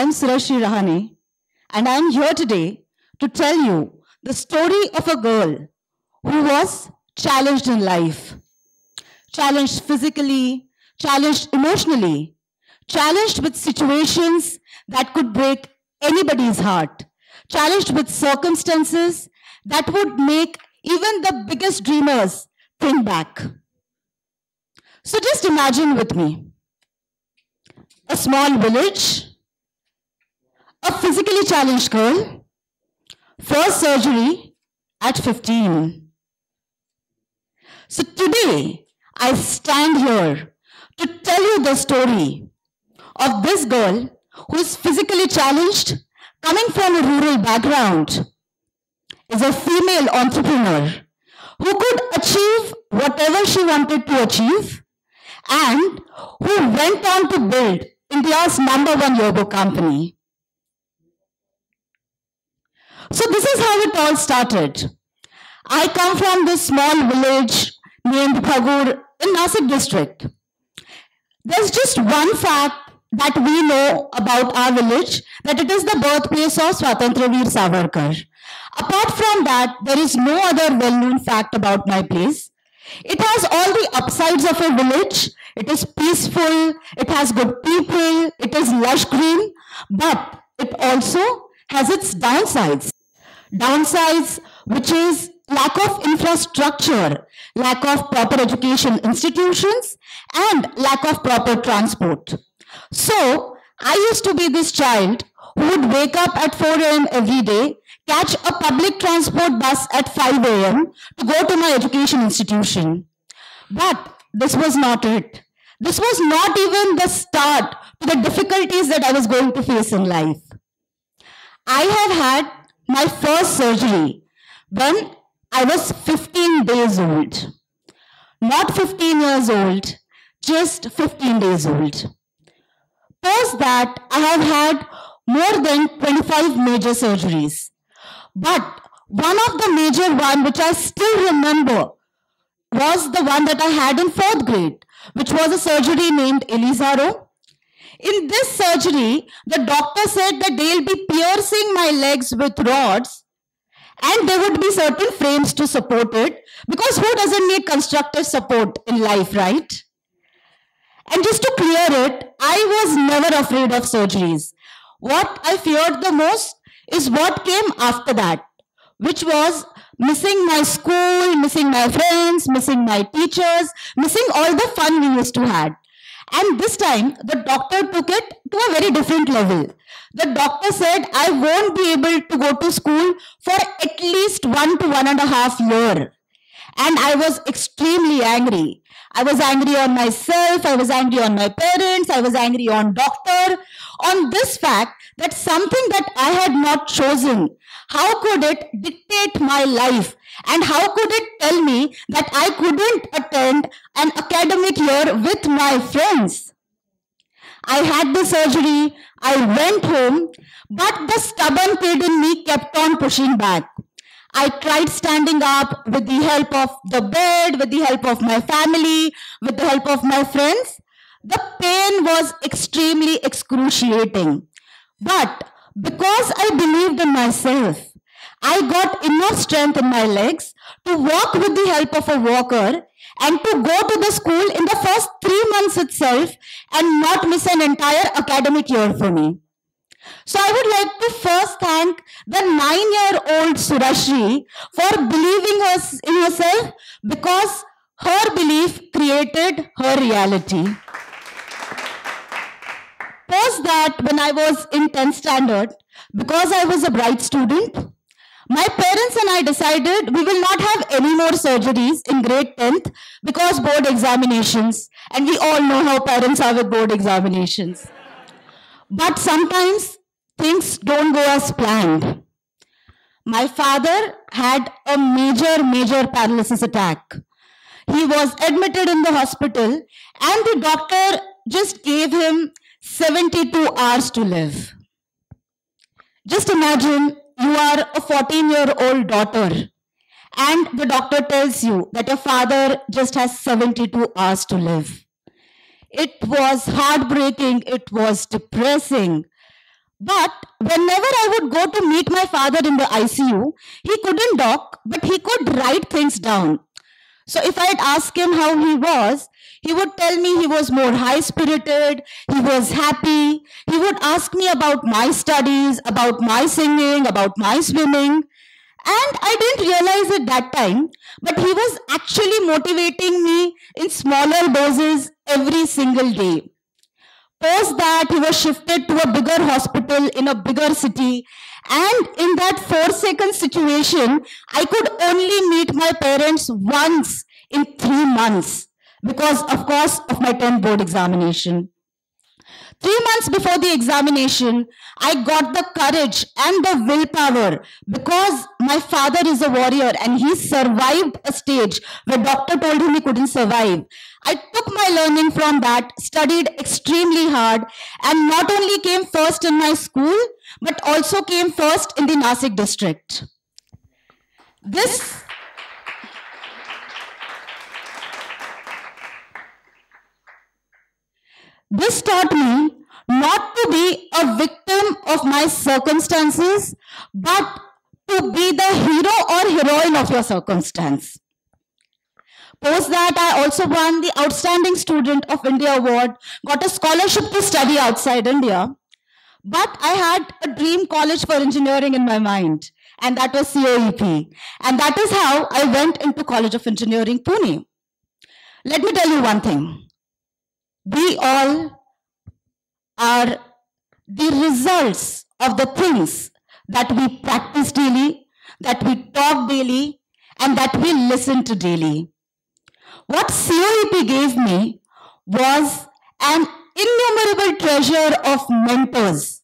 I'm Surashree Rahane, and I'm here today to tell you the story of a girl who was challenged in life. Challenged physically, challenged emotionally, challenged with situations that could break anybody's heart, challenged with circumstances that would make even the biggest dreamers think back. So just imagine with me, a small village, a physically challenged girl, first surgery at 15. So today, I stand here to tell you the story of this girl who is physically challenged, coming from a rural background, is a female entrepreneur who could achieve whatever she wanted to achieve and who went on to build India's #1 yearbook company. So this is how it all started. I come from this small village named Bhagur in Nasik district. There's just one fact that we know about our village, that it is the birthplace of Swatantra Veer Savarkar. Apart from that, there is no other well-known fact about my place. It has all the upsides of a village. It is peaceful, it has good people, it is lush green, but it also has its downsides. Downsides, which is lack of infrastructure, lack of proper education institutions, and lack of proper transport. So, I used to be this child who would wake up at 4 a.m. every day, catch a public transport bus at 5 a.m. to go to my education institution. But this was not it. This was not even the start to the difficulties that I was going to face in life. I have had my first surgery when I was 15 days old. Not 15 years old, just 15 days old. Post that, I have had more than 25 major surgeries. But one of the major one which I still remember was the one that I had in 4th grade, which was a surgery named Elizaro. In this surgery, the doctor said that they'll be piercing my legs with rods and there would be certain frames to support it, because who doesn't need constructive support in life, right? And just to clear it, I was never afraid of surgeries. What I feared the most is what came after that, which was missing my school, missing my friends, missing my teachers, missing all the fun we used to have. And this time, the doctor took it to a very different level. The doctor said, I won't be able to go to school for at least 1 to 1.5 years. And I was extremely angry. I was angry on myself, I was angry on my parents, I was angry on doctor, on this fact that something that I had not chosen, how could it dictate my life? And how could it tell me that I couldn't attend an academic year with my friends? I had the surgery, I went home, but the stubborn kid in me kept on pushing back. I tried standing up with the help of the bed, with the help of my family, with the help of my friends. The pain was extremely excruciating. But because I believed in myself, I got enough strength in my legs to walk with the help of a walker and to go to the school in the first 3 months itself and not miss an entire academic year for me. So I would like to first thank the 9-year-old Surashree for believing in herself, because her belief created her reality. Post that, when I was in 10th standard, because I was a bright student, my parents and I decided we will not have any more surgeries in grade 10th because board examinations, and we all know how parents are with board examinations. But sometimes things don't go as planned. My father had a major paralysis attack. He was admitted in the hospital and the doctor just gave him 72 hours to live. Just imagine you are a 14-year-old daughter and the doctor tells you that your father just has 72 hours to live. It was heartbreaking, it was depressing. But whenever I would go to meet my father in the ICU, he couldn't talk, but he could write things down. So if I'd ask him how he would tell me he was more high-spirited, he was happy. He would ask me about my studies, about my singing, about my swimming. And I didn't realize it that time, but he was actually motivating me in smaller doses every single day. Post that, he was shifted to a bigger hospital in a bigger city. And in that 4-second situation, I could only meet my parents once in 3 months because, of course, of my 10th board examination. 3 months before the examination, I got the courage and the willpower because my father is a warrior and he survived a stage where doctor told him he couldn't survive. I took my learning from that, studied extremely hard, and not only came first in my school, but also came first in the Nasik district. This taught me not to be a victim of my circumstances, but to be the hero or heroine of your circumstance. Post that, I also won the Outstanding Student of India award, got a scholarship to study outside India. But I had a dream college for engineering in my mind, and that was COEP. And that is how I went into College of Engineering, Pune. Let me tell you one thing. We all are the results of the things that we practice daily, that we talk daily, and that we listen to daily. What COEP gave me was an innumerable treasure of mentors.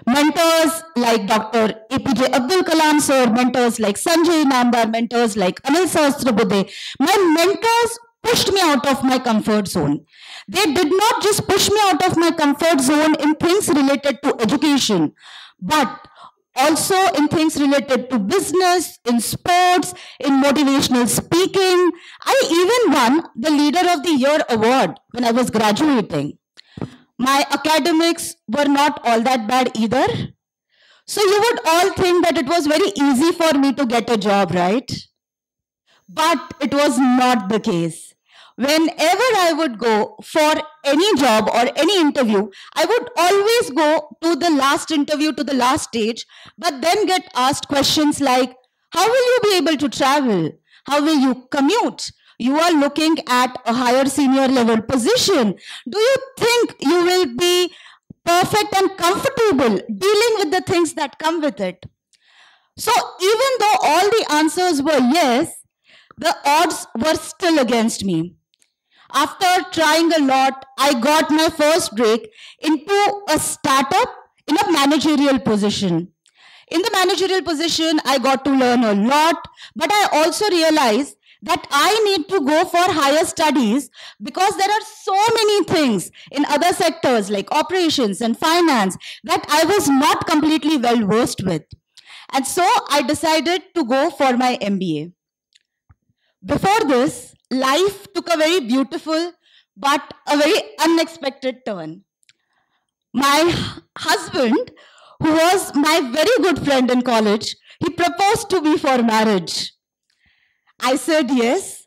Mentors like Dr. APJ Abdul Kalam sir, mentors like Sanjay Namdar, mentors like Anil Sahasrabudhe. My mentors pushed me out of my comfort zone. They did not just push me out of my comfort zone in things related to education, but also in things related to business, in sports, in motivational speaking. I even won the Leader of the Year award when I was graduating. My academics were not all that bad either. So you would all think that it was very easy for me to get a job, right? But it was not the case. Whenever I would go for any job or any interview, I would always go to the last interview, to the last stage, but then get asked questions like, how will you be able to travel? How will you commute? You are looking at a higher senior level position. Do you think you will be perfect and comfortable dealing with the things that come with it? So even though all the answers were yes, the odds were still against me. After trying a lot, I got my first break into a startup in a managerial position. In the managerial position, I got to learn a lot, but I also realized that I need to go for higher studies because there are so many things in other sectors like operations and finance that I was not completely well versed with. And so I decided to go for my MBA. Before this, life took a very beautiful but a very unexpected turn. My husband, who was my very good friend in college, he proposed to me for marriage. I said yes,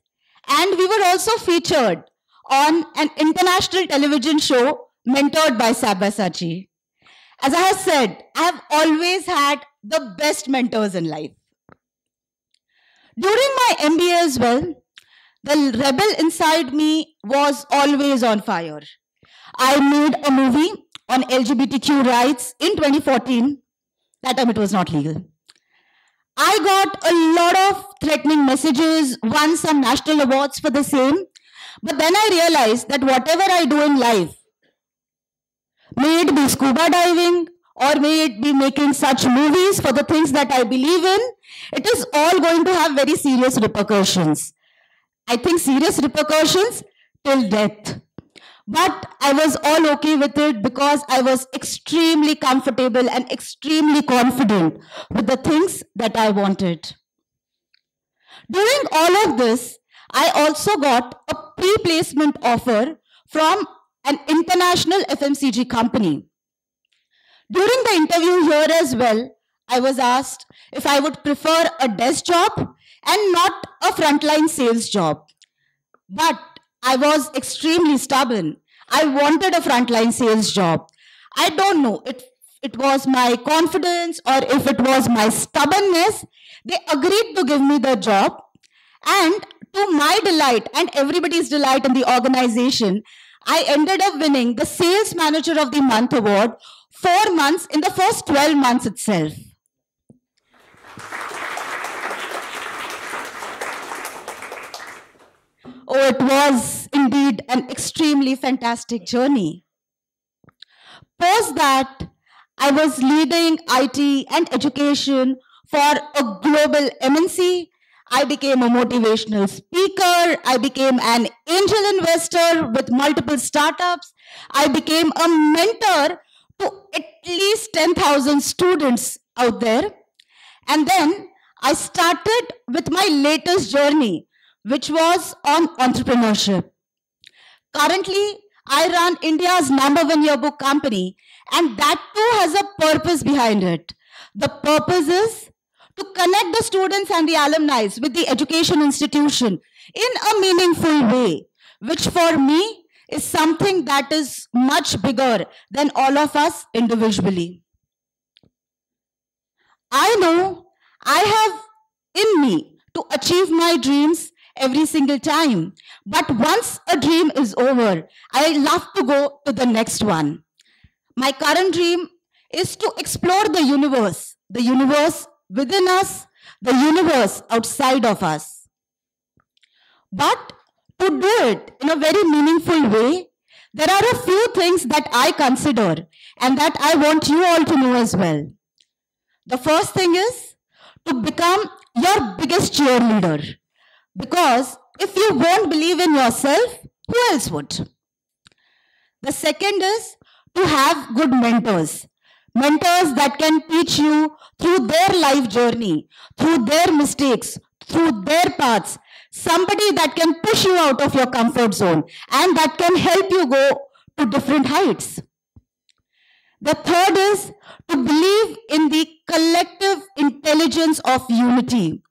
and we were also featured on an international television show mentored by Sabyasachi. As I have said, I have always had the best mentors in life. During my MBA as well, the rebel inside me was always on fire. I made a movie on LGBTQ rights in 2014. That time it was not legal. I got a lot of threatening messages, won some national awards for the same. But then I realized that whatever I do in life, may it be scuba diving or may it be making such movies for the things that I believe in, it is all going to have very serious repercussions. I think serious repercussions till death. But I was all okay with it because I was extremely comfortable and extremely confident with the things that I wanted. During all of this, I also got a pre-placement offer from an international FMCG company. During the interview here as well, I was asked if I would prefer a desk job and not a frontline sales job. But I was extremely stubborn. I wanted a frontline sales job. I don't know if it was my confidence or if it was my stubbornness. They agreed to give me the job. And to my delight and everybody's delight in the organization, I ended up winning the Sales Manager of the Month award 4 months in the first 12 months itself. Oh, it was indeed an extremely fantastic journey. Post that, I was leading IT and education for a global MNC. I became a motivational speaker. I became an angel investor with multiple startups. I became a mentor to at least 10,000 students out there. And then I started with my latest journey, which was on entrepreneurship. Currently, I run India's #1 yearbook company, and that too has a purpose behind it. The purpose is to connect the students and the alumni with the education institution in a meaningful way, which for me is something that is much bigger than all of us individually. I know I have in me to achieve my dreams every single time. But once a dream is over, I love to go to the next one. My current dream is to explore the universe within us, the universe outside of us. But to do it in a very meaningful way, there are a few things that I consider and that I want you all to know as well. The first thing is to become your biggest cheerleader. Because if you won't believe in yourself, who else would? The second is to have good mentors. Mentors that can teach you through their life journey, through their mistakes, through their paths. Somebody that can push you out of your comfort zone and that can help you go to different heights. The third is to believe in the collective intelligence of unity.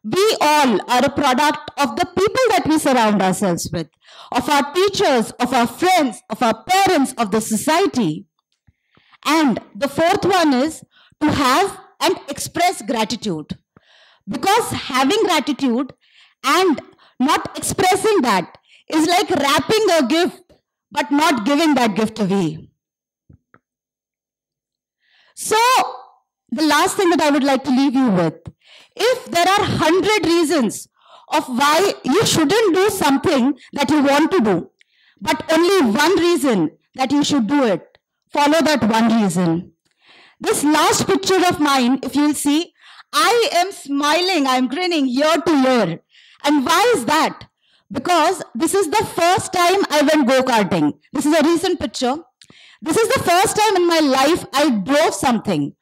We all are a product of the people that we surround ourselves with, of our teachers, of our friends, of our parents, of the society. And the fourth one is to have and express gratitude. Because having gratitude and not expressing that is like wrapping a gift but not giving that gift away. So, the last thing that I would like to leave you with, if there are 100 reasons of why you shouldn't do something that you want to do, but only one reason that you should do it, follow that one reason. This last picture of mine, if you'll see, I am smiling, I'm grinning ear to ear. And why is that? Because this is the first time I went go-karting. This is a recent picture. This is the first time in my life I drove something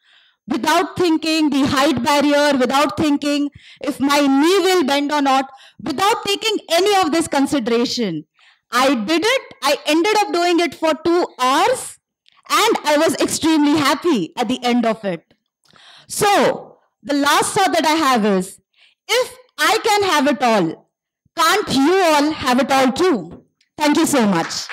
without thinking the height barrier, without thinking if my knee will bend or not, without taking any of this consideration. I did it. I ended up doing it for 2 hours and I was extremely happy at the end of it. So, the last thought that I have is, if I can have it all, can't you all have it all too? Thank you so much.